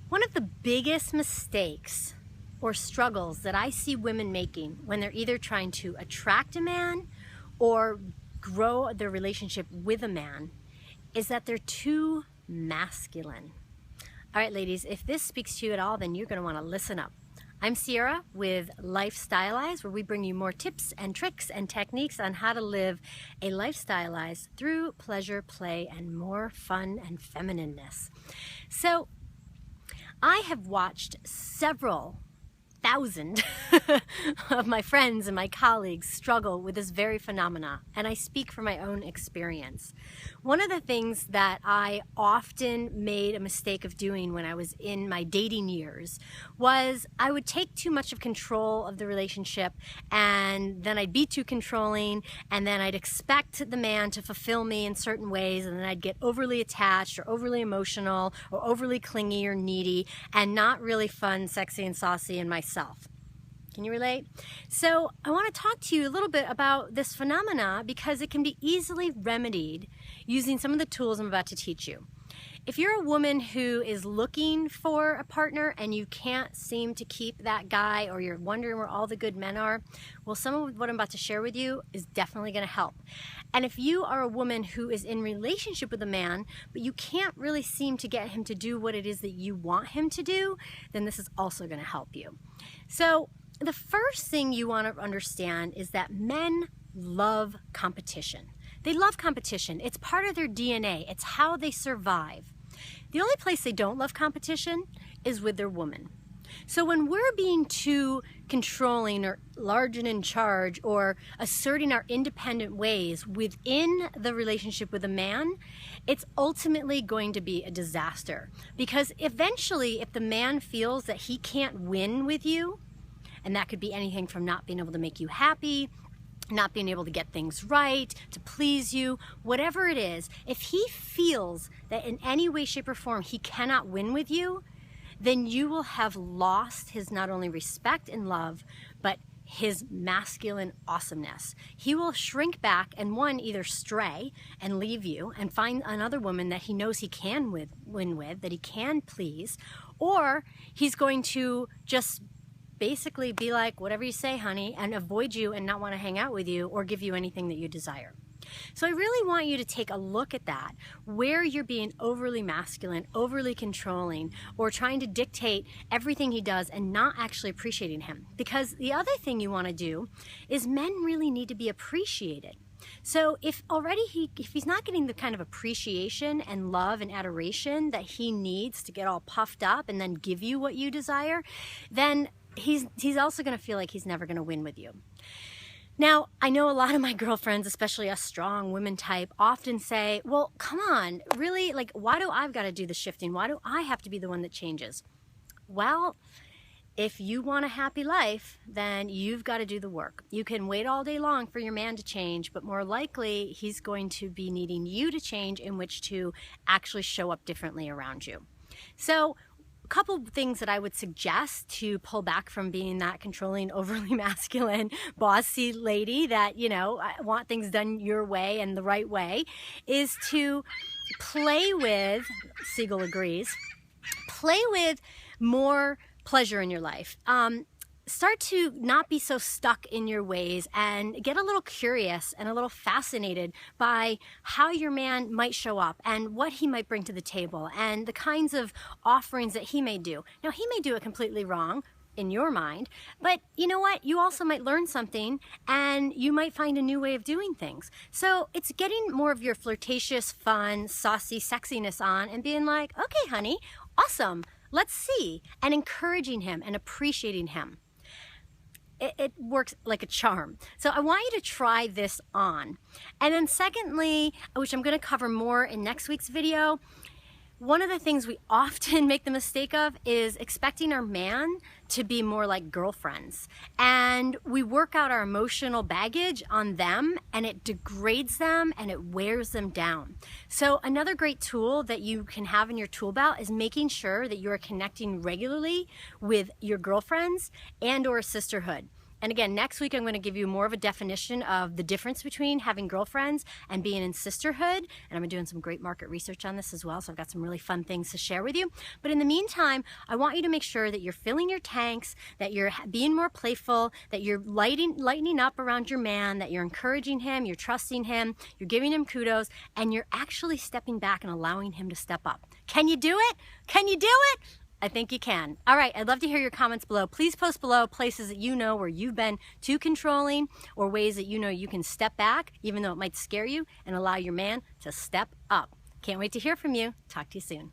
One of the biggest mistakes or struggles that I see women making when they're either trying to attract a man or grow their relationship with a man is that they're too masculine. All right, ladies, if this speaks to you at all, then you're going to want to listen up. I'm Sierra with Life Stylized, where we bring you more tips and tricks and techniques on how to live a life stylized through pleasure, play, and more fun and feminineness. So I have watched several thousand of my friends and my colleagues struggle with this very phenomena, and I speak from my own experience. One of the things that I often made a mistake of doing when I was in my dating years was I would take too much of control of the relationship, and then I'd be too controlling, and then I'd expect the man to fulfill me in certain ways, and then I'd get overly attached or overly emotional or overly clingy or needy and not really fun, sexy, and saucy in myself. Can you relate? So I want to talk to you a little bit about this phenomena because it can be easily remedied using some of the tools I'm about to teach you. If you're a woman who is looking for a partner and you can't seem to keep that guy, or you're wondering where all the good men are, well, some of what I'm about to share with you is definitely going to help. And if you are a woman who is in relationship with a man, but you can't really seem to get him to do what it is that you want him to do, then this is also going to help you. So the first thing you want to understand is that men love competition. They love competition. It's part of their DNA. It's how they survive. The only place they don't love competition is with their woman. So when we're being too controlling or large and in charge or asserting our independent ways within the relationship with a man, it's ultimately going to be a disaster. Because eventually, if the man feels that he can't win with you, and that could be anything from not being able to make you happy, not being able to get things right, to please you, whatever it is, if he feels that in any way, shape, or form he cannot win with you, then you will have lost his not only respect and love, but his masculine awesomeness. He will shrink back and either stray and leave you and find another woman that he knows he can win with, that he can please, or he's going to just basically be like, whatever you say, honey, and avoid you and not want to hang out with you or give you anything that you desire. So I really want you to take a look at that, where you're being overly masculine, overly controlling, or trying to dictate everything he does and not actually appreciating him. Because the other thing you want to do is men really need to be appreciated. So if he's not getting the kind of appreciation and love and adoration that he needs to get all puffed up and then give you what you desire, then he's also going to feel like he's never going to win with you. Now, I know a lot of my girlfriends, especially a strong women type, often say, well, come on, really? Like, why do I've got to do the shifting? Why do I have to be the one that changes? Well, if you want a happy life, then you've got to do the work. You can wait all day long for your man to change, but more likely he's going to be needing you to change in which to actually show up differently around you. So a couple of things that I would suggest to pull back from being that controlling, overly masculine, bossy lady that, I want things done your way and the right way, is to play with, Siegel agrees, play with more pleasure in your life. Start to not be so stuck in your ways and get a little curious and a little fascinated by how your man might show up and what he might bring to the table and the kinds of offerings that he may do. Now, he may do it completely wrong in your mind, but you know what? You also might learn something and you might find a new way of doing things. So it's getting more of your flirtatious, fun, saucy sexiness on and being like, okay, honey, awesome. Let's see, and encouraging him and appreciating him. It works like a charm. So I want you to try this on. And then secondly, which I'm going to cover more in next week's video, one of the things we often make the mistake of is expecting our man to be more like girlfriends. And we work out our emotional baggage on them, and it degrades them and it wears them down. So another great tool that you can have in your tool belt is making sure that you are connecting regularly with your girlfriends and or a sisterhood. And again, next week I'm going to give you more of a definition of the difference between having girlfriends and being in sisterhood. And I'm doing some great market research on this as well, so I've got some really fun things to share with you. But in the meantime, I want you to make sure that you're filling your tanks, that you're being more playful, that you're lightening up around your man, that you're encouraging him, you're trusting him, you're giving him kudos, and you're actually stepping back and allowing him to step up. Can you do it? Can you do it? I think you can. All right, I'd love to hear your comments below. Please post below places that you know where you've been too controlling, or ways that you know you can step back, even though it might scare you, and allow your man to step up. Can't wait to hear from you. Talk to you soon.